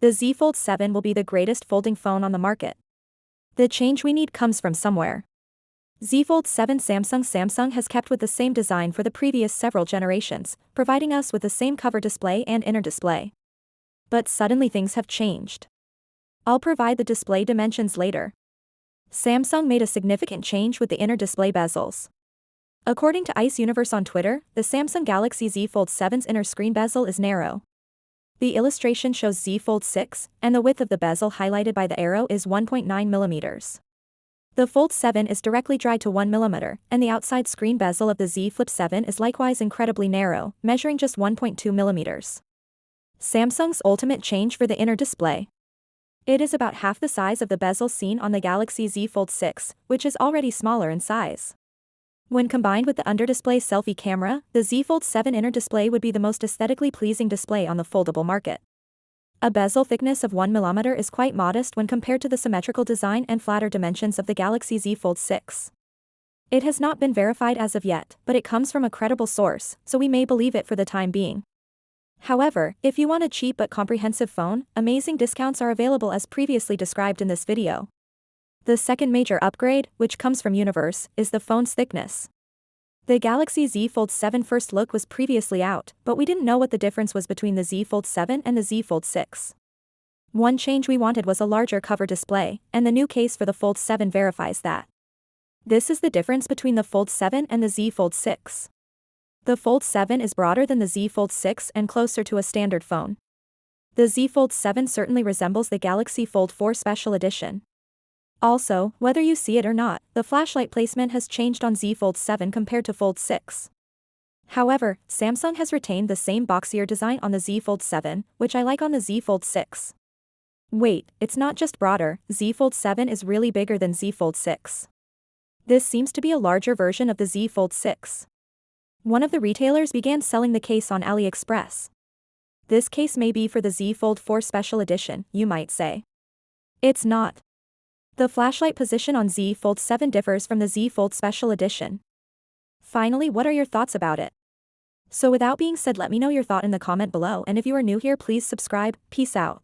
The Z Fold 7 will be the greatest folding phone on the market. The change we need comes from somewhere. Z Fold 7 Samsung has kept with the same design for the previous several generations, providing us with the same cover display and inner display. But suddenly things have changed. I'll provide the display dimensions later. Samsung made a significant change with the inner display bezels. According to Ice Universe on Twitter, the Samsung Galaxy Z Fold 7's inner screen bezel is narrow. The illustration shows Z Fold 6, and the width of the bezel highlighted by the arrow is 1.9 mm. The Fold 7 is directly dried to 1 mm, and the outside screen bezel of the Z Flip 7 is likewise incredibly narrow, measuring just 1.2 mm. Samsung's ultimate change for the inner display. It is about half the size of the bezel seen on the Galaxy Z Fold 6, which is already smaller in size. When combined with the under-display selfie camera, the Z Fold 7 inner display would be the most aesthetically pleasing display on the foldable market. A bezel thickness of 1 mm is quite modest when compared to the symmetrical design and flatter dimensions of the Galaxy Z Fold 6. It has not been verified as of yet, but it comes from a credible source, so we may believe it for the time being. However, if you want a cheap but comprehensive phone, amazing discounts are available as previously described in this video. The second major upgrade, which comes from Universe, is the phone's thickness. The Galaxy Z Fold 7 first look was previously out, but we didn't know what the difference was between the Z Fold 7 and the Z Fold 6. One change we wanted was a larger cover display, and the new case for the Fold 7 verifies that. This is the difference between the Fold 7 and the Z Fold 6. The Fold 7 is broader than the Z Fold 6 and closer to a standard phone. The Z Fold 7 certainly resembles the Galaxy Fold 4 Special Edition. Also, whether you see it or not, the flashlight placement has changed on Z Fold 7 compared to Fold 6. However, Samsung has retained the same boxier design on the Z Fold 7, which I like on the Z Fold 6. Wait, it's not just broader, Z Fold 7 is really bigger than Z Fold 6. This seems to be a larger version of the Z Fold 6. One of the retailers began selling the case on AliExpress. This case may be for the Z Fold 4 Special Edition, you might say. It's not. The flashlight position on Z Fold 7 differs from the Z Fold Special Edition. Finally, what are your thoughts about it? So without being said, let me know your thought in the comment below, and if you are new here, please subscribe. Peace out.